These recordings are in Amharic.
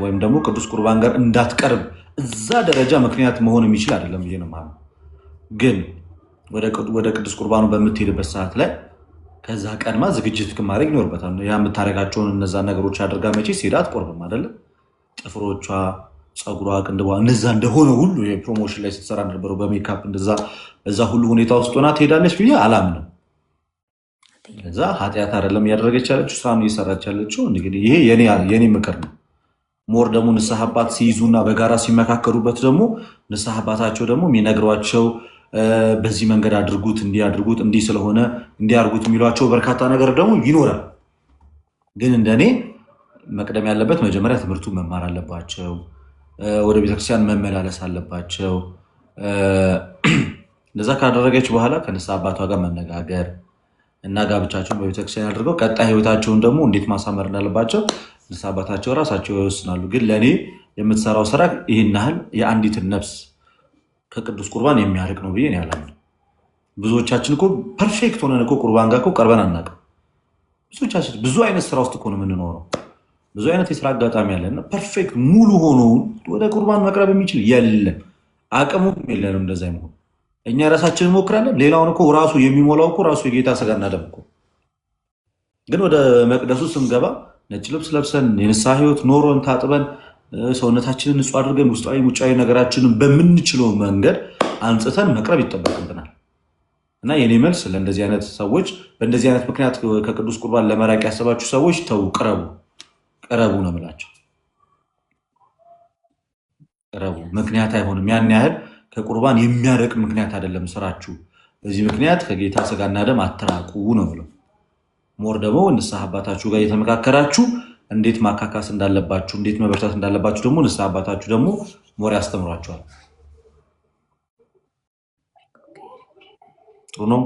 ወይም ደግሞ ቅዱስ ቁርባን ጋር እንዳትቀርብ እዛ ደረጃ ምክንያት መሆን የሚችል አይደለም ብዬ ነው ማለት። ግን ወደ ቅዱስ ቁርባኑ በምትሄድበት ሰዓት ላይ ከዛ ቀድማ ዝግጅት ማድረግ ይኖርበታል። ያ የምታደርጋቸውን እነዛ ነገሮች አድርጋ መቼ ሄዳ አትቆርብም አይደለ? ጥፍሮቿ፣ ፀጉሯ፣ ቅንድቧ እነዛ እንደሆነ ሁሉ የፕሮሞሽን ላይ ስትሰራ እንደነበረው በሜካፕ እዛ ሁሉ ሁኔታ ውስጥ ሆና ትሄዳለች ብዬ አላምንም። እዛ ኃጢአት አይደለም እያደረገች ያለችው፣ ስራም እየሰራች ያለችው። እንግዲህ ይሄ የኔ ምክር ነው። ሞር ደግሞ ንስሐ አባት ሲይዙና በጋራ ሲመካከሩበት ደግሞ ንስሐ አባታቸው ደግሞ የሚነግሯቸው በዚህ መንገድ አድርጉት፣ እንዲያድርጉት፣ እንዲህ ስለሆነ እንዲያርጉት የሚሏቸው በርካታ ነገር ደግሞ ይኖራል። ግን እንደኔ መቅደም ያለበት መጀመሪያ ትምህርቱን መማር አለባቸው። ወደ ቤተክርስቲያን መመላለስ አለባቸው። እንደዛ ካደረገች በኋላ ከንስሐ አባቷ ጋር መነጋገር እና ጋብቻቸውን በቤተክርስቲያን አድርገው ቀጣይ ህይወታቸውን ደግሞ እንዴት ማሳመር እንዳለባቸው ንስሐ አባታቸው ራሳቸው ይወስናሉ። ግን ለእኔ የምትሰራው ስራ ይህን ያህል የአንዲትን ነፍስ ከቅዱስ ቁርባን የሚያርቅ ነው ብዬ ያላምነው። ብዙዎቻችን እኮ ፐርፌክት ሆነን እኮ ቁርባን ጋር እኮ ቀርበን አናውቅም። ብዙዎቻችን ብዙ አይነት ስራ ውስጥ እኮ ነው የምንኖረው። ብዙ አይነት የስራ አጋጣሚ ያለና ፐርፌክት ሙሉ ሆኖ ወደ ቁርባን መቅረብ የሚችል የለም፣ አቅሙም የለንም እንደዛ ይሆን። እኛ ራሳችን እንሞክራለን። ሌላውን እኮ ራሱ የሚሞላው እኮ ራሱ የጌታ ስጋና ደም እኮ። ግን ወደ መቅደሱ ስንገባ ነጭ ልብስ ለብሰን የንስሐ ህይወት ኖሮን ታጥበን ሰውነታችንን ንጹህ አድርገን ውስጣዊ ውጫዊ ነገራችንን በምንችለው መንገድ አንጽተን መቅረብ ይጠበቅብናል። እና የኔ መልስ ለእንደዚህ አይነት ሰዎች በእንደዚህ አይነት ምክንያት ከቅዱስ ቁርባን ለመራቅ ያሰባችሁ ሰዎች ተው፣ ቅረቡ ነው የምላቸው። ቅረቡ። ምክንያት አይሆንም። ያን ያህል ከቁርባን የሚያርቅ ምክንያት አይደለም ስራችሁ። በዚህ ምክንያት ከጌታ ስጋና ደም አትራቁ ነው ብለው ሞር ደግሞ ንስሐ አባታችሁ ጋር እየተመካከራችሁ እንዴት ማካካስ እንዳለባችሁ፣ እንዴት መበርታት እንዳለባችሁ ደግሞ ንስሐ አባታችሁ ደግሞ ሞር ያስተምሯችኋል። ጥሩ ነው።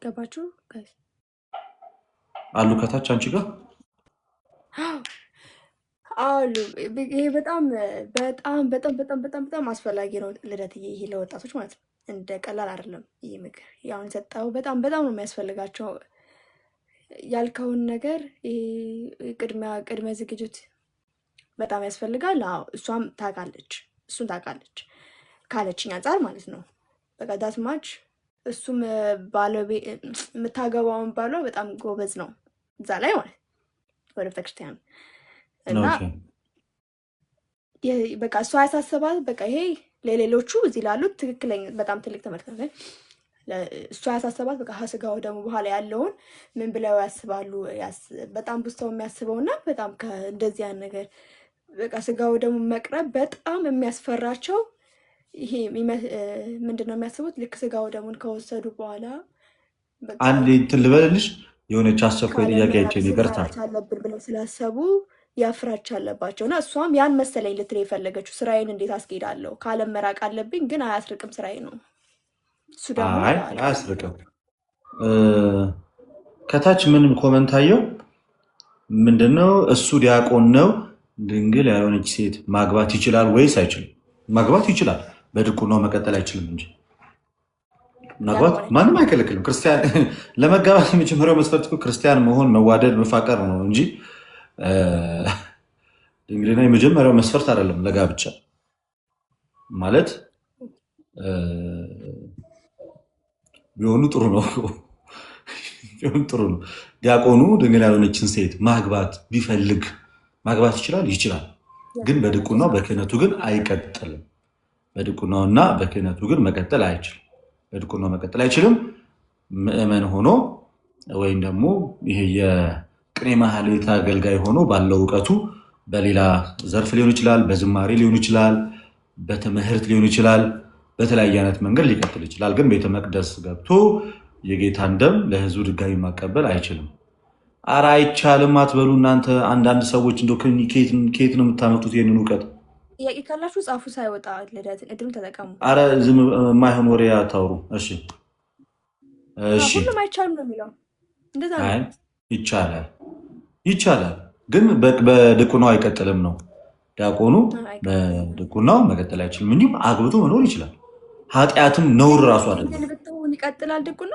ገባችሁ አሉ ከታች አንቺ ጋር አሉ። ይሄ በጣም በጣም በጣም በጣም በጣም በጣም አስፈላጊ ነው ልደትዬ፣ ይሄ ለወጣቶች ማለት ነው። እንደ ቀላል አይደለም ይህ ምክር። ያሁን ሰጠው በጣም በጣም ነው የሚያስፈልጋቸው። ያልከውን ነገር ቅድመ ዝግጅት በጣም ያስፈልጋል። አዎ እሷም ታውቃለች፣ እሱን ታውቃለች ካለችኝ አንጻር ማለት ነው። በቃ ዳት ማች እሱም የምታገባውን ባሏ በጣም ጎበዝ ነው እዛ ላይ ማለት ወደ ቤተክርስቲያን እና በቃ እሷ ያሳስባል። በቃ ይሄ ለሌሎቹ እዚህ ላሉት ትክክለኛ በጣም ትልቅ ትምህርት ነው። እሷ ያሳሰባት በቃ ከስጋው ደግሞ በኋላ ያለውን ምን ብለው ያስባሉ። በጣም ብዙ ሰው የሚያስበው እና በጣም እንደዚህ ያን ነገር በቃ ስጋው ደግሞ መቅረብ በጣም የሚያስፈራቸው ይሄ ምንድነው የሚያስቡት? ልክ ስጋው ደሙን ከወሰዱ በኋላ አንድ እንትን ልበልልሽ፣ የሆነች አስቸኳይ ጥያቄ አይቼ ይቅርታ አለብን ብለው ስላሰቡ ያፍራቻ አለባቸው እና እሷም ያን መሰለኝ ልትል የፈለገችው ስራዬን እንዴት አስኬዳለሁ ካለም መራቅ አለብኝ፣ ግን አያስርቅም ስራዬ ነው። እሱ ደግሞ አያስርቅም። ከታች ምንም ኮመንት አየው ምንድነው? እሱ ዲያቆን ነው፣ ድንግል ያልሆነች ሴት ማግባት ይችላል ወይስ አይችልም? ማግባት ይችላል፣ በድቁናው መቀጠል አይችልም እንጂ ማግባት ማንም አይከለክልም። ክርስቲያን ለመጋባት የመጀመሪያው መስፈርት ክርስቲያን መሆን፣ መዋደድ፣ መፋቀር ነው እንጂ ድንግልና የመጀመሪያው መስፈርት አይደለም ለጋብቻ ማለት። ቢሆኑ ጥሩ ነው፣ ቢሆኑ ጥሩ ነው። ዲያቆኑ ድንግል ያልሆነችን ሴት ማግባት ቢፈልግ ማግባት ይችላል። ግን በድቁናው በክህነቱ ግን አይቀጥልም። በድቁናውና በክህነቱ ግን መቀጠል አይችልም። በድቁናው መቀጠል አይችልም። ምእመን ሆኖ ወይም ደግሞ ይሄ የቅኔ ማህሌት አገልጋይ ሆኖ ባለው እውቀቱ በሌላ ዘርፍ ሊሆን ይችላል፣ በዝማሬ ሊሆን ይችላል፣ በትምህርት ሊሆን ይችላል፣ በተለያየ አይነት መንገድ ሊቀጥል ይችላል። ግን ቤተ መቅደስ ገብቶ የጌታን ደም ለህዝቡ ድጋሚ ማቀበል አይችልም። ኧረ አይቻልም አትበሉ እናንተ አንዳንድ ሰዎች። እንደው ከየት ነው የምታመጡት ይህንን እውቀት? ጥያቄ ካላችሁ ጻፉ። ሳይወጣ ልደትን እድሉን ተጠቀሙ። ኧረ ዝም የማይሆን ወሬ አታውሩ። እሺ ሁሉም አይቻልም ነው የሚለው። እንደዛ ነው። ይቻላል፣ ግን በድቁናው አይቀጥልም ነው። ዲያቆኑ በድቁናው መቀጠል አይችልም እንጂ አግብቶ መኖር ይችላል። ኃጢአትም ነውር ራሱ አይደለም። ድንግል ብትሆን ይቀጥላል ድቁና።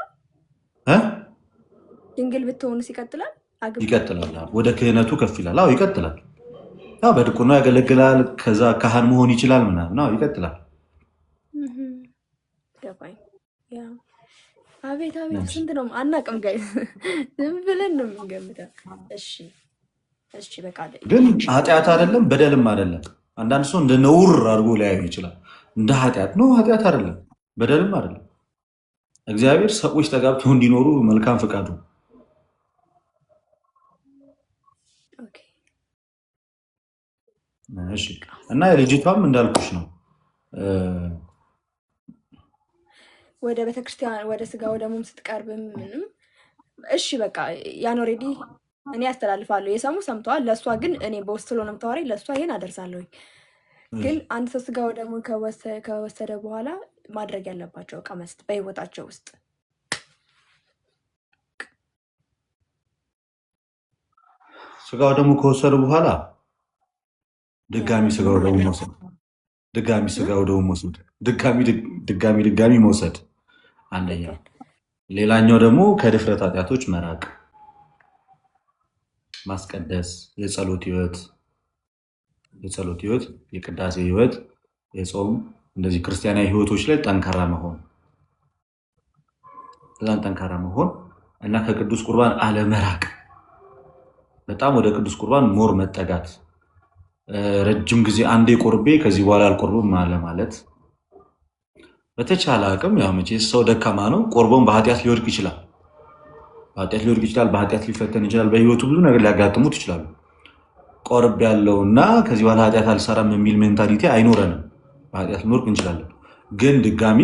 ድንግል ብትሆንስ ይቀጥላል? ይቀጥላል። ወደ ክህነቱ ከፍ ይላል። አዎ ይቀጥላል። በድቁና ያገለግላል። ከዛ ካህን መሆን ይችላል ምናምን ይቀጥላል። ገባኝ። አቤት አቤት፣ ስንት ነው አናውቅም ጋይ ዝም ብለን ነው የምንገምተው። እሺ በቃ ግን ኃጢአት አይደለም በደልም አይደለም። አንዳንድ ሰው እንደ ነውር አድርጎ ሊያዩ ይችላል። እንደ ኃጢአት ነው፣ ኃጢአት አይደለም በደልም አይደለም። እግዚአብሔር ሰዎች ተጋብተው እንዲኖሩ መልካም ፈቃዱ። እና የልጅቷም እንዳልኩሽ ነው ወደ ቤተክርስቲያን ወደ ስጋ ወደ ሙም ስትቀርብም ምንም እሺ በቃ ያን ኦልሬዲ እኔ ያስተላልፋለሁ። የሰሙ ሰምተዋል። ለእሷ ግን እኔ በውስጥ ስለሆነ የምታወራኝ ለእሷ ይሄን አደርሳለሁኝ። ግን አንድ ሰው ስጋ ወደ ሙም ከወሰደ በኋላ ማድረግ ያለባቸው እቃ መስት በህይወታቸው ውስጥ ስጋ ወደ ሙም ከወሰዱ በኋላ ድጋሚ ስጋ ወደ ሙም መውሰድ ድጋሚ ስጋ ወደ ሙም መውሰድ ድጋሚ መውሰድ አንደኛው። ሌላኛው ደግሞ ከድፍረት ኃጢአቶች መራቅ፣ ማስቀደስ፣ የጸሎት ህይወት፣ የቅዳሴ ህይወት፣ የጾም እንደዚህ ክርስቲያናዊ ህይወቶች ላይ ጠንካራ መሆን እና ከቅዱስ ቁርባን አለመራቅ፣ በጣም ወደ ቅዱስ ቁርባን ሞር መጠጋት፣ ረጅም ጊዜ አንዴ ቆርቤ ከዚህ በኋላ አልቆርብም ማለት በተቻለ አቅም ያው መቼስ ሰው ደካማ ነው። ቆርቦን በኃጢአት ሊወድቅ ይችላል፣ በኃጢአት ሊፈተን ይችላል። በህይወቱ ብዙ ነገር ሊያጋጥሙት ይችላሉ። ቆርብ ያለውና ከዚህ በኋላ ኃጢአት አልሰራም የሚል ሜንታሊቲ አይኖረንም። በኃጢአት ልንወድቅ እንችላለን። ግን ድጋሚ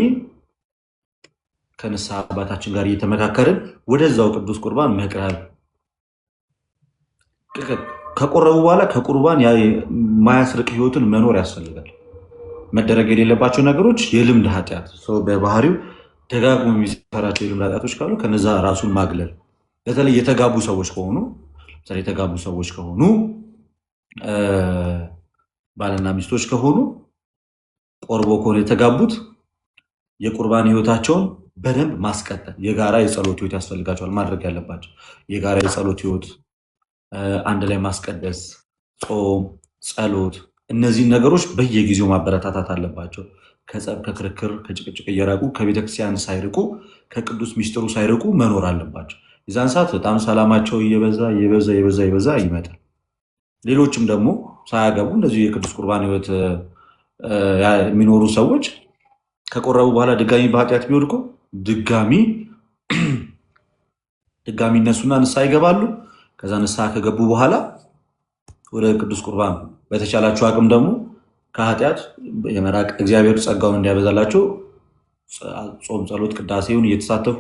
ከንስሐ አባታችን ጋር እየተመካከርን ወደዛው ቅዱስ ቁርባን መቅረብ፣ ከቆረቡ በኋላ ከቁርባን የማያስርቅ ህይወትን መኖር ያስፈልጋል። መደረግ የሌለባቸው ነገሮች የልምድ ኃጢአት፣ ሰው በባህሪው ደጋግሞ የሚሰራቸው የልምድ ኃጢአቶች ካሉ ከነዛ ራሱን ማግለል። በተለይ የተጋቡ ሰዎች ከሆኑ ባልና ሚስቶች ከሆኑ ቆርቦ ከሆነ የተጋቡት የቁርባን ህይወታቸውን በደንብ ማስቀጠል፣ የጋራ የጸሎት ህይወት ያስፈልጋቸዋል። ማድረግ ያለባቸው የጋራ የጸሎት ህይወት፣ አንድ ላይ ማስቀደስ፣ ጾም፣ ጸሎት፣ እነዚህን ነገሮች በየጊዜው ማበረታታት አለባቸው። ከጸብ፣ ከክርክር፣ ከጭቅጭቅ እየራቁ ከቤተክርስቲያን ሳይርቁ ከቅዱስ ሚስጥሩ ሳይርቁ መኖር አለባቸው። የዛን ሰዓት በጣም ሰላማቸው እየበዛ ይመጣል። ሌሎችም ደግሞ ሳያገቡ እንደዚህ የቅዱስ ቁርባን ህይወት የሚኖሩ ሰዎች ከቆረቡ በኋላ ድጋሚ በኃጢአት ቢወድቁ ድጋሚ እነሱና ንስሐ ይገባሉ። ከዛ ንስሐ ከገቡ በኋላ ወደ ቅዱስ ቁርባን በተቻላቸው አቅም ደግሞ ከኃጢአት የመራቅ እግዚአብሔር ጸጋውን እንዲያበዛላቸው ጾም፣ ጸሎት፣ ቅዳሴውን እየተሳተፉ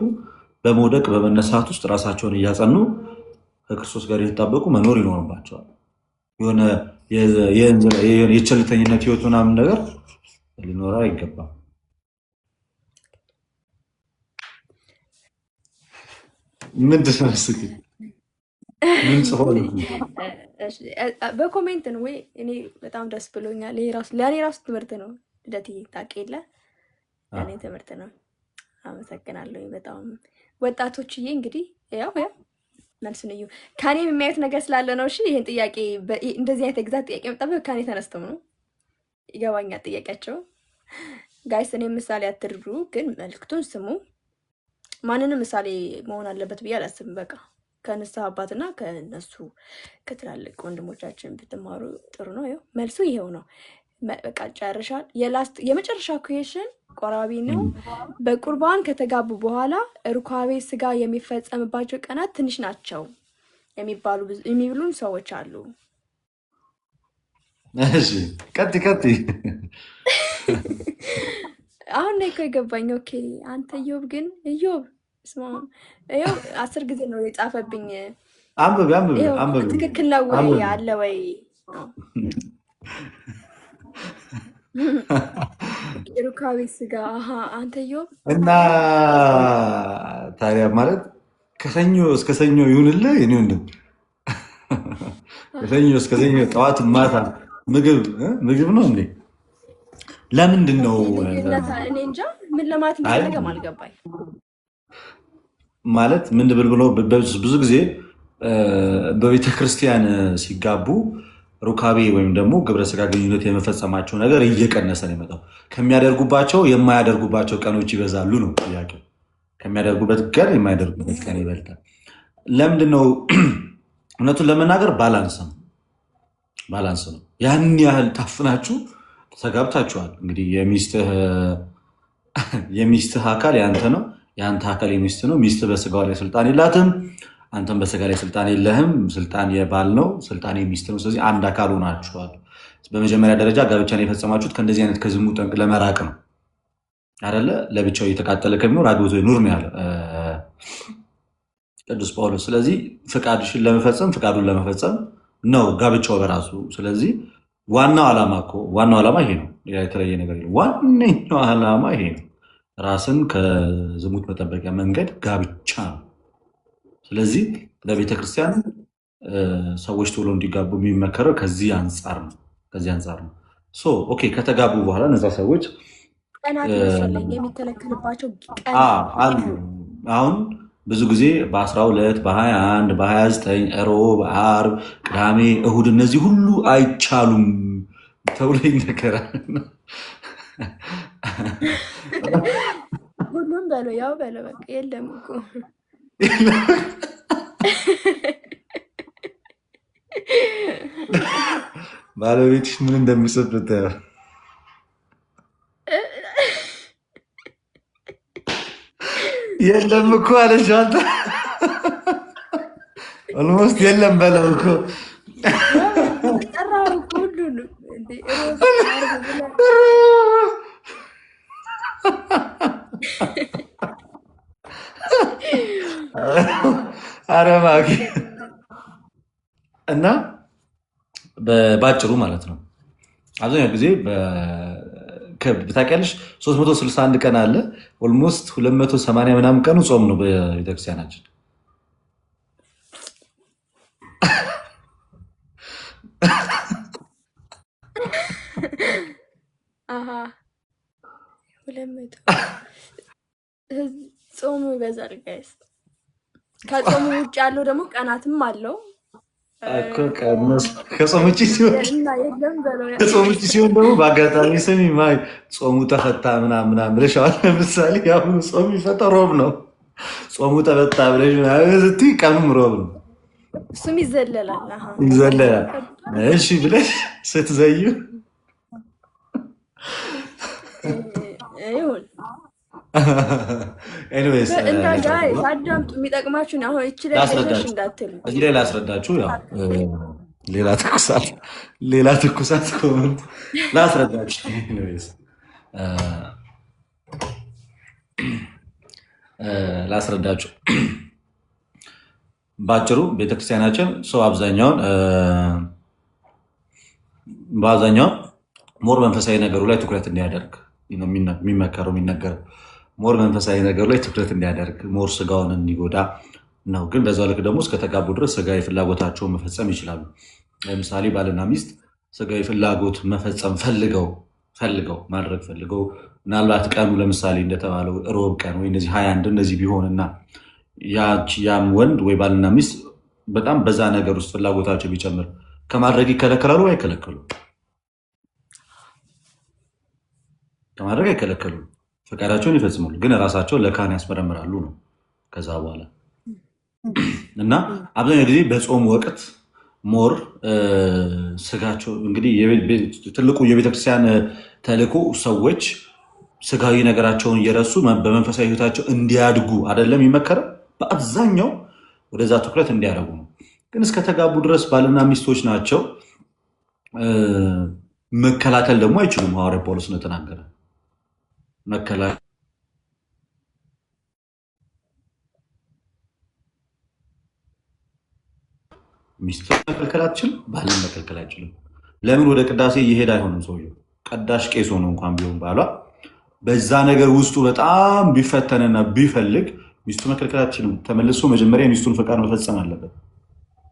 በመውደቅ በመነሳት ውስጥ ራሳቸውን እያጸኑ ከክርስቶስ ጋር የተጣበቁ መኖር ይኖርባቸዋል። የሆነ የቸልተኝነት ህይወት ምናምን ነገር ሊኖር አይገባም። ምንድን ነው ምን ጽፎ በኮሜንት ነው ወይ? እኔ በጣም ደስ ብሎኛል። ለእኔ ራሱ ትምህርት ነው። ልደትዬ ታውቂ የለ ለእኔ ትምህርት ነው። አመሰግናለሁ በጣም ወጣቶችዬ። እንግዲህ ያው መልሱን እዩ። ከኔም የሚያዩት ነገር ስላለ ነው። እሺ ይህን ጥያቄ እንደዚህ አይነት ግዛት ጥያቄ መጣበ ከኔ ተነስተው ነው። ይገባኛል ጥያቄያቸው። ጋይስ እኔ ምሳሌ አትድሩ፣ ግን መልክቱን ስሙ። ማንንም ምሳሌ መሆን አለበት ብዬ አላስብም። በቃ ከንስሐ አባትና ከነሱ ከትላልቅ ወንድሞቻችን ብትማሩ ጥሩ ነው። ይኸው መልሱ ይሄው ነው። በቃ ጨርሻል። የመጨረሻ ኩዌሽን ቆራቢ ነው። በቁርባን ከተጋቡ በኋላ ሩካቤ ስጋ የሚፈጸምባቸው ቀናት ትንሽ ናቸው የሚብሉን ሰዎች አሉ። እሺ ቀጥ አሁን ነው እኮ የገባኝ። ኦኬ አንተ ኢዮብ ግን ኢዮብ ስማ፣ ይኸው 10 ጊዜ ነው የጻፈብኝ። አንብብ ትክክል ነው ወይ አለ ወይ? ሩካቤ ስጋ አንተ ኢዮብ እና ታዲያ ማለት ከሰኞ እስከ ሰኞ ይሁንልህ የኔ ወንድም። ከሰኞ እስከ ሰኞ ጠዋት ማታ ምግብ ነው እንዴ? ለምንድን ነው እኔ እንጃ ምን ለማለት እንደፈለገም አልገባኝ። ማለት ምን ብል ብሎ ብዙ ጊዜ በቤተ ክርስቲያን ሲጋቡ ሩካቤ ወይም ደግሞ ግብረ ስጋ ግንኙነት የመፈጸማቸው ነገር እየቀነሰ ነው የመጣው። ከሚያደርጉባቸው የማያደርጉባቸው ቀኖች ይበዛሉ ነው ጥያቄው። ከሚያደርጉበት ቀን የማያደርጉበት ቀን ይበልጣል። ለምንድነው? እውነቱን ለመናገር ባላንስ ነው። ያን ያህል ታፍናችሁ ተጋብታችኋል። እንግዲህ የሚስትህ አካል ያንተ ነው፣ የአንተ አካል የሚስት ነው። ሚስትህ በስጋዋ ላይ ስልጣን የላትም፣ አንተም በስጋ ላይ ስልጣን የለህም። ስልጣን የባል ነው፣ ስልጣን የሚስት ነው። ስለዚህ አንድ አካል ሆናችኋል። በመጀመሪያ ደረጃ ጋብቻን የፈጸማችሁት ከእንደዚህ አይነት ከዝሙት ጠንቅ ለመራቅ ነው አይደለ? ለብቻው እየተቃጠለ ከሚኖር አግብቶ ኑር ነው ያለ ቅዱስ ጳውሎስ። ስለዚህ ፍቃዱን ለመፈጸም ነው ጋብቻው በራሱ። ስለዚህ ዋናው ዓላማ ይሄ ነው። የተለየ ነገር የለም። ዋነኛው ዓላማ ይሄ ነው። ራስን ከዝሙት መጠበቂያ መንገድ ጋብቻ ነው። ስለዚህ ለቤተ ክርስቲያን ሰዎች ቶሎ እንዲጋቡ የሚመከረው ከዚህ አንጻር ነው። ኦኬ፣ ከተጋቡ በኋላ እነዛ ሰዎች ቀናት መሰለኝ የሚከለከልባቸው አሉ። አሁን ብዙ ጊዜ በ12 በ21 በ29 ሮብ፣ ዓርብ፣ ቅዳሜ፣ እሁድ እነዚህ ሁሉ አይቻሉም ተብሎ ይነገራል። ሁሉም በለው ያው በለው በቃ የለም እኮ ባለቤትሽ ምን እንደሚጽፍ ብታየው የለም እኮ አለች። አንተ ኦልሞስት የለም በለው እኮ ጠራው እኮ ሁሉንም እንዴ ኧረ እባክህ እና ባጭሩ ማለት ነው አብዛኛው ጊዜ ታውቂያለሽ 361 ቀን አለ። ኦልሞስት 280 ምናምን ቀኑ ጾም ነው በቤተክርስቲያናችን። ጾሙ ይበዛል ጋይስ። ከጾሙ ውጭ ያለው ደግሞ ቀናትም አለው። ከጾም ውጭ ሲሆን ደግሞ በአጋጣሚ ስሚ ማይ ጾሙ ተፈታ ምናምን ብለሻል። ለምሳሌ አሁን ጾሙ ይፈታ ሮብ ነው። ጾሙ ተፈታ ብለሽ ስትይ ቀኑም ሮብ ነው። እሱም ይዘለላል። እሺ ብለሽ ስትዘዩ ይሁን ኤኒዌይስ አዳምጡ። የሚጠቅማችሁን አሁን ይችላል እንዳትሉ እዚህ ላይ ላስረዳችሁ። ያው ሌላ ትኩሳት ኮመንት ላስረዳችሁ። ኤኒዌይስ ላስረዳችሁ ባጭሩ ቤተክርስቲያናችን ሰው በአብዛኛው ሞር መንፈሳዊ ነገሩ ላይ ትኩረት እንዲያደርግ የሚመከረው የሚነገረው ሞር መንፈሳዊ ነገሩ ላይ ትኩረት እንዲያደርግ ሞር ስጋውን እንዲጎዳ ነው። ግን በዛው ልክ ደግሞ እስከተጋቡ ድረስ ስጋዊ ፍላጎታቸውን መፈጸም ይችላሉ። ለምሳሌ ባልና ሚስት ስጋዊ ፍላጎት መፈጸም ፈልገው ምናልባት ቀኑ ለምሳሌ እንደተባለው ሮብ ቀን ወይ እንደዚህ 21 እንደዚህ ቢሆንና ያም ወንድ ወይ ባልና ሚስት በጣም በዛ ነገር ውስጥ ፍላጎታቸው ቢጨምር ከማድረግ ይከለከላሉ? አይከለከሉም። ከማድረግ አይከለከሉም። ፈቃዳቸውን ይፈጽማሉ። ግን ራሳቸውን ለካህን ያስመረምራሉ ነው ከዛ በኋላ እና አብዛኛው ጊዜ በጾም ወቅት ሞር ስጋቸው እንግዲህ ትልቁ የቤተክርስቲያን ተልእኮ ሰዎች ስጋዊ ነገራቸውን እየረሱ በመንፈሳዊ ሕይወታቸው እንዲያድጉ አይደለም ይመከራል። በአብዛኛው ወደዛ ትኩረት እንዲያደርጉ ነው። ግን እስከተጋቡ ድረስ ባልና ሚስቶች ናቸው። መከላከል ደግሞ አይችሉም። ሐዋርያ ጳውሎስ እንደተናገረ ሚስትን መከልከል አትችልም፣ ባልን መከልከል አይችልም። ለምን? ወደ ቅዳሴ እየሄደ አይሆንም ሰውየው። ቀዳሽ ቄስ ሆኖ እንኳን ቢሆን ባሏ በዛ ነገር ውስጡ በጣም ቢፈተንና ቢፈልግ ሚስቱ መከልከል አትችልም። ተመልሶ መጀመሪያ የሚስቱን ፈቃድ መፈጸም አለበት።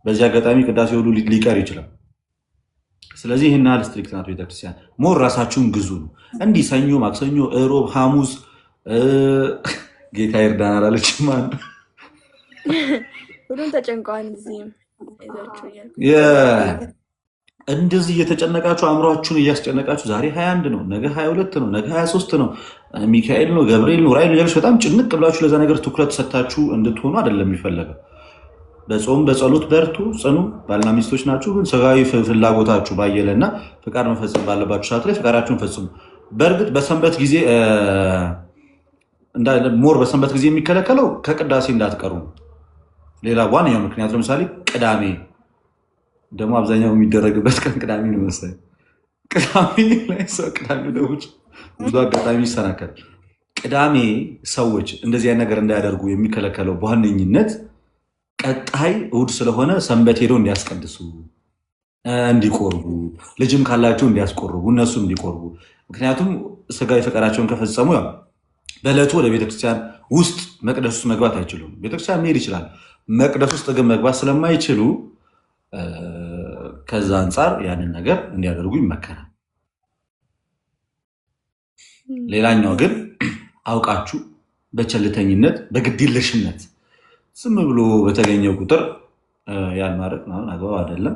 በዚህ አጋጣሚ ቅዳሴ ሁሉ ሊቀር ይችላል። ስለዚህ ይህን ያህል ስትሪክት ናት ቤተክርስቲያን። ሞር ራሳችሁን ግዙ ነው። እንዲህ ሰኞ፣ ማክሰኞ፣ እሮብ፣ ሐሙስ ጌታ ይርዳን አላለችም። ሁሉም ተጨንቀዋል። እዚህም እንደዚህ እየተጨነቃችሁ አእምሯችሁን እያስጨነቃችሁ ዛሬ 21 ነው፣ ነገ 22 ነው፣ ነገ 23 ነው፣ ሚካኤል ነው፣ ገብርኤል ነው፣ ራይል እያለች በጣም ጭንቅ ብላችሁ ለዛ ነገር ትኩረት ሰጥታችሁ እንድትሆኑ አይደለም የሚፈለገው። በጾም በጸሎት በርቱ፣ ጽኑ። ባልና ሚስቶች ናችሁ፣ ግን ስጋዊ ፍላጎታችሁ ባየለና ፍቃድ መፈጸም ባለባችሁ ሰዓት ላይ ፍቃዳችሁን ፈጽሙ። በእርግጥ በሰንበት ጊዜ ሞር በሰንበት ጊዜ የሚከለከለው ከቅዳሴ እንዳትቀሩ። ሌላ ዋነኛው ምክንያት ለምሳሌ ቅዳሜ ደግሞ አብዛኛው የሚደረግበት ቀን ቅዳሜ ነው መሰለኝ። ቅዳሜ ላይ ሰው ቅዳሜ ደውጭ ብዙ አጋጣሚ ይሰናከል። ቅዳሜ ሰዎች እንደዚህ አይነት ነገር እንዳያደርጉ የሚከለከለው በዋነኝነት ቀጣይ እሑድ ስለሆነ ሰንበት ሄደው እንዲያስቀድሱ፣ እንዲቆርቡ፣ ልጅም ካላቸው እንዲያስቆርቡ፣ እነሱ እንዲቆርቡ። ምክንያቱም ስጋዊ ፈቃዳቸውን ከፈጸሙ ያው በዕለቱ ወደ ቤተክርስቲያን ውስጥ መቅደስ ውስጥ መግባት አይችሉም። ቤተክርስቲያን መሄድ ይችላል፣ መቅደስ ውስጥ ግን መግባት ስለማይችሉ ከዛ አንጻር ያንን ነገር እንዲያደርጉ ይመከራል። ሌላኛው ግን አውቃችሁ በቸልተኝነት በግድየለሽነት ዝም ብሎ በተገኘው ቁጥር ያን ማድረግ ምናምን አግባብ አይደለም።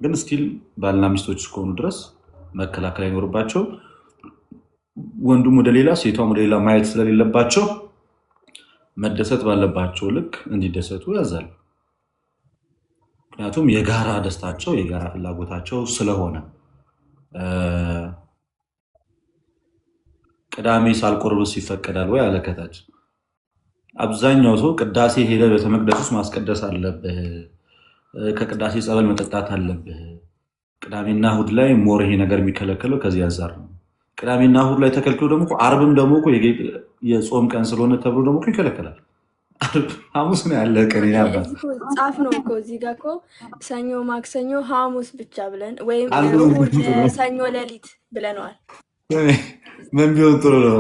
ግን ስቲል ባልና ሚስቶች እስከሆኑ ድረስ መከላከል አይኖርባቸው። ወንዱም ወደ ሌላ ሴቷም ወደ ሌላ ማየት ስለሌለባቸው መደሰት ባለባቸው ልክ እንዲደሰቱ ያዛል። ምክንያቱም የጋራ ደስታቸው የጋራ ፍላጎታቸው ስለሆነ። ቅዳሜ ሳልቆርብስ ይፈቀዳል ወይ አለ ከታች። አብዛኛው ሰው ቅዳሴ ሄደ ቤተመቅደስ ውስጥ ማስቀደስ አለብህ፣ ከቅዳሴ ጸበል መጠጣት አለብህ። ቅዳሜና እሑድ ላይ ሞር ይሄ ነገር የሚከለከለው ከዚህ አንጻር ነው። ቅዳሜና እሑድ ላይ ተከልክሎ ደግሞ አርብም ደግሞ የጾም ቀን ስለሆነ ተብሎ ደግሞ ይከለከላል። ሐሙስ ነው ያለ ቀን ያባት ጻፍ ነው እኮ እዚህ ጋር እኮ ሰኞ፣ ማክሰኞ፣ ሐሙስ ብቻ ብለን ወይም ሰኞ ሌሊት ብለነዋል። ምን ቢሆን ጥሩ ነው?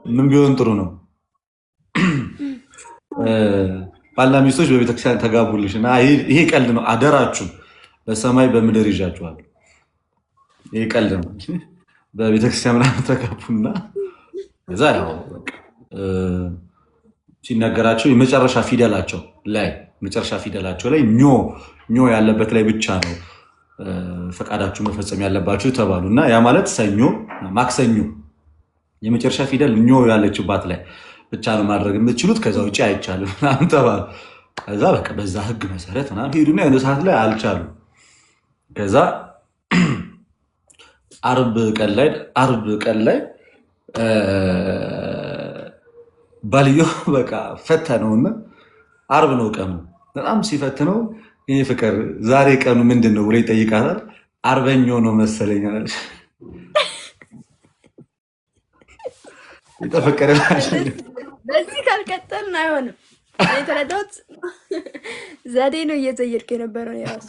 ምን ቢሆን ጥሩ ነው? ባልና ሚስቶች በቤተክርስቲያን ተጋቡልሽ እና ይሄ ቀልድ ነው። አደራችሁ በሰማይ በምድር ይዣችኋል። ይሄ ቀልድ ነው። በቤተክርስቲያን ምናምን ተጋቡና እዛ ያው ሲነገራቸው የመጨረሻ ፊደላቸው ላይ ኞ ያለበት ላይ ብቻ ነው ፈቃዳችሁ መፈጸም ያለባችሁ ተባሉ እና ያ ማለት ሰኞ፣ ማክሰኞ የመጨረሻ ፊደል ኞ ያለችባት ላይ ብቻ ነው ማድረግ የምትችሉት፣ ከዛ ውጭ አይቻልም ምናምን ተባሉ። ከዛ በቃ በዛ ህግ መሰረት ምናምን ሄዱና የሆነ ሰዓት ላይ አልቻሉ። ከዛ አርብ ቀን ላይ ባልየው በቃ ፈተነውና አርብ ነው ቀኑ። በጣም ሲፈትነው ይህ ፍቅር ዛሬ ቀኑ ምንድን ነው ብሎ ይጠይቃታል። አርበኛው ነው መሰለኝ አለች። የተፈቀደ በዚህ ካልቀጠልን አይሆንም። የተረዳሁት ዘዴ ነው እየዘየድክ የነበረው የራሱ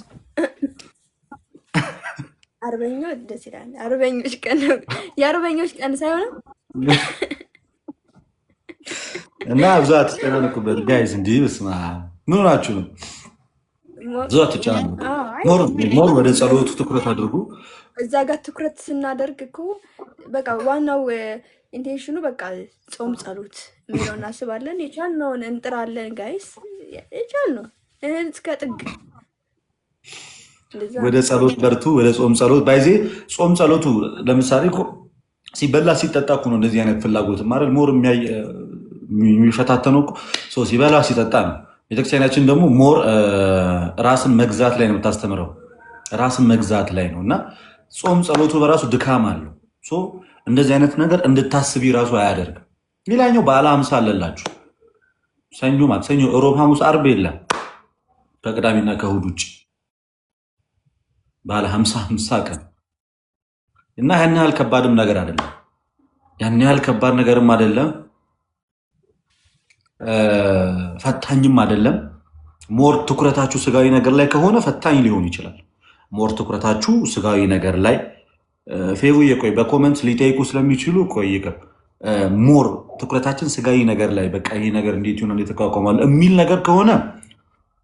አርበኛው ደስ ይላል። አርበኞች ቀን ነው የአርበኞች ቀን ሳይሆንም እና ብዙ አትጨናነቁበት ጋይዝ። እንዲህ በስመ አብ ምን ሆናችሁ ነው? ብዙ አትጨናነቁ። ሞር ወደ ጸሎቱ ትኩረት አድርጉ። እዛ ጋር ትኩረት ስናደርግ እኮ በቃ ዋናው ኢንቴንሽኑ በቃ ጾም ጸሎት የሚለው እናስባለን። የቻልነውን እንጥራለን ጋይስ፣ የቻልነው እስከ ጥግ ወደ ጸሎት በርቱ። ወደ ጾም ጸሎት ባይዜ ጾም ጸሎቱ ለምሳሌ ሲበላ ሲጠጣ እኮ ነው እንደዚህ አይነት ፍላጎት ማለት ሞር የሚፈታተነው ሰው ሲበላ ሲጠጣ ነው። ቤተክርስቲያናችን ደግሞ ሞር ራስን መግዛት ላይ ነው የምታስተምረው፣ ራስን መግዛት ላይ ነው እና ጾም ጸሎቱ በራሱ ድካም አለው። እንደዚህ አይነት ነገር እንድታስቢ ራሱ አያደርግም። ሌላኛው በዓለ ሃምሳ አለላችሁ። ሰኞ፣ ማክሰኞ፣ ሮብ፣ ሐሙስ፣ ዓርብ የለም ከቅዳሜና ከእሑድ ውጭ በዓለ ሃምሳ ቀን እና ያን ያህል ከባድም ነገር አይደለም። ያን ያህል ከባድ ነገርም አይደለም፣ ፈታኝም አይደለም። ሞር ትኩረታችሁ ስጋዊ ነገር ላይ ከሆነ ፈታኝ ሊሆን ይችላል። ሞር ትኩረታችሁ ስጋዊ ነገር ላይ ፌቡ የቆይ በኮመንት ሊጠይቁ ስለሚችሉ ቆይ ሞር ትኩረታችን ስጋዊ ነገር ላይ በቃ ይሄ ነገር እንዴት ይሆናል የተቋቋማል የሚል ነገር ከሆነ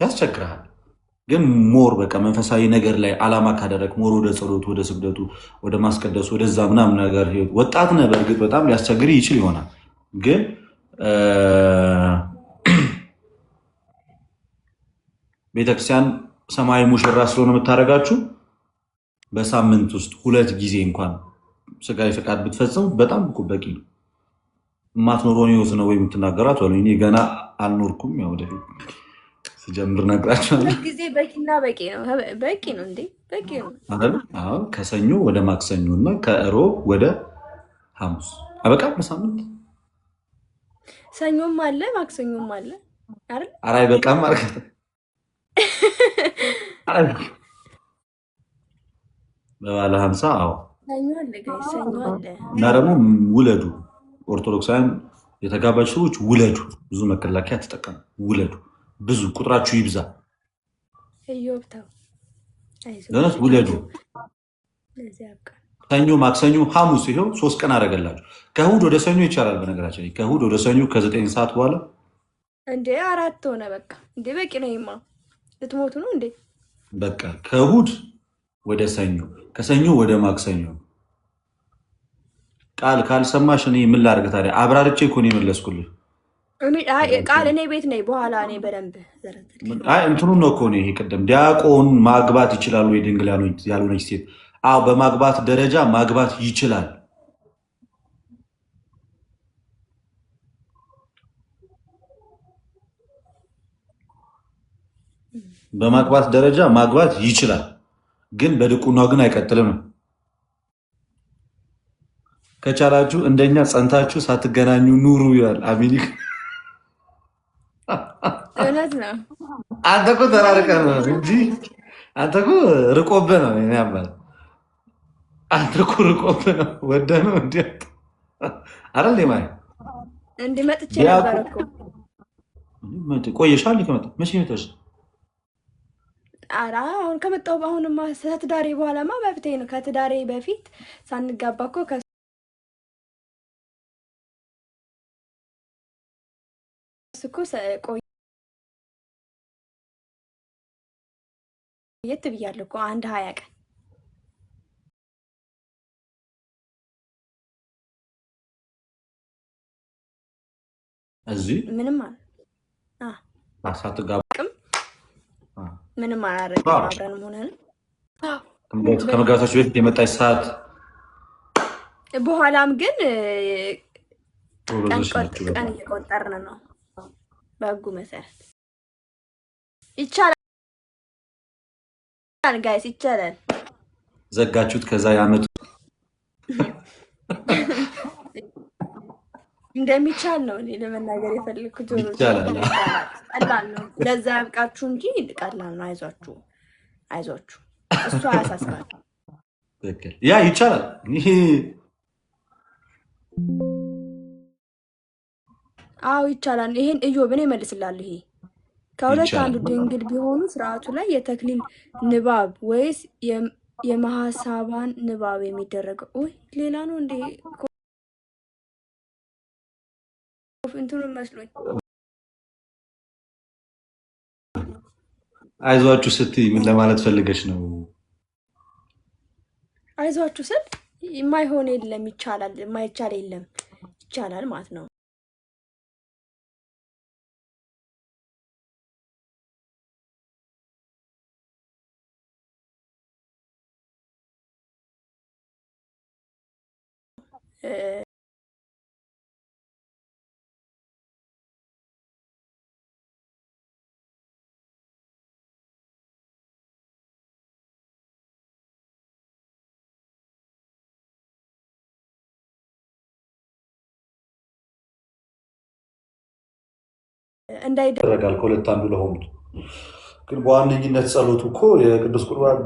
ያስቸግራል። ግን ሞር በቃ መንፈሳዊ ነገር ላይ አላማ ካደረግ ሞር ወደ ጸሎቱ፣ ወደ ስግደቱ፣ ወደ ማስቀደሱ ወደዛ ምናምን ነገር ወጣት ነህ፣ በእርግጥ በጣም ሊያስቸግር ይችል ይሆናል። ግን ቤተክርስቲያን ሰማያዊ ሙሽራ ስለሆነ የምታደርጋችሁ በሳምንት ውስጥ 2 ጊዜ እንኳን ስጋዊ ፈቃድ ብትፈጽሙ በጣም በቂ ነው። የማትኖረውን ህይወት ነው ወይ የምትናገራት? እኔ ገና አልኖርኩም። ያው ወደፊት ስጀምር ነግራችኋለሁ። ጊዜ በቂና በቂ ነው። በቂ ነው እንዴ? በቂ ነው። ከሰኞ ወደ ማክሰኞ እና ከእሮብ ወደ ሐሙስ አበቃም። በሳምንት ሰኞም አለ ማክሰኞም አለ አይደል? ኧረ አይበቃም ማለት በባለ 50 አዎ ሰኞ አለ ጋይ ሰኞ አለ። እና ደግሞ ውለዱ። ኦርቶዶክሳውያን የተጋባችሁ ሰዎች ውለዱ። ብዙ መከላከያ ተጠቀሙ። ውለዱ። ብዙ ቁጥራችሁ ይብዛ። እዮብታው ለነስ ውለዱ። ሰኞ፣ ማክሰኞ፣ ሐሙስ ይሄው 3 ቀን አደረገላችሁ። ከእሑድ ወደ ሰኞ ይቻላል። በነገራችን ላይ ከእሑድ ወደ ሰኞ ከ9 ሰዓት በኋላ እንዴ 4 ሆነ። በቃ እንዴ በቂ ነው። ይማ ልትሞቱ ነው እንዴ? በቃ ከእሑድ ወደ ሰኞ፣ ከሰኞ ወደ ማክሰኞ። ቃል ካልሰማሽ እኔ ምን ላድርግ ታዲያ? አብራርቼ እኮ ነው የመለስኩልህ። ቃል እኔ ቤት ነኝ። በኋላ እኔ በደንብ እንትኑን ነው እኮ ነው ይሄ። ቅድም ዲያቆን ማግባት ይችላል ወይ ድንግል ያልሆነች ሴት? አዎ በማግባት ደረጃ ማግባት ይችላል። በማግባት ደረጃ ማግባት ይችላል፣ ግን በድቁናው ግን አይቀጥልም። ከቻላችሁ እንደኛ ጸንታችሁ ሳትገናኙ ኑሩ ይላል። አሜኒክ እውነት ነው። አንተ እኮ ተራርቀህ ነው እንጂ አንተ እኮ ርቆብህ ነው። ያባል አንተ እኮ ርቆብህ ነው። ወደህ ነው እንዴ? አይደል ማይ እንዴ መጥቼ ነበር እኮ ቆየሻል። ከመጣ መቼ መጣሽ? ኧረ አሁን ከመጣሁ አሁንማ ከትዳሬ በኋላማ በፊቴ ነው። ከትዳሬ በፊት ሳንጋባ እኮ እኮ ቆየት ብያለሁ እኮ 20 ቀን እዚህ ምንም ሳትጋባም ምንም አላደረግንም። አብረንም ሆነን ከመጋባታችሁ በፊት የመጣች ሰዓት በኋላም ግን ቀን እየቆጠርን ነው። በህጉ መሰረት ይቻላል ጋይስ፣ ይቻላል። ዘጋችሁት። ከዛ ያመጡ እንደሚቻል ነው እኔ ለመናገር የፈለኩት። ቀላል ነው፣ ለዛ ያብቃችሁ እንጂ ቀላል ነው። አይዟችሁ፣ አይዟችሁ። እሱ አያሳስባል። ያ ይቻላል። ይሄ አዎ ይቻላል። ይሄን እዮብ እኔ እመልስላለሁ። ይሄ ከሁለት አንዱ ድንግል ቢሆኑ ስርዓቱ ላይ የተክሊል ንባብ ወይስ የመሐሳባን ንባብ የሚደረገው? ወይ ሌላ ነው እንዴ? እንትኑ መስሎኝ። አይዟችሁ ስትይ ምን ለማለት ፈልገሽ ነው? አይዟችሁ ስል የማይሆን የለም፣ ይቻላል። የማይቻል የለም፣ ይቻላል ማለት ነው። እንዳይደረጋል ከሁለት አንዱ ለሆኑት ግን በዋነኝነት ጸሎቱ እኮ የቅዱስ ቁርባን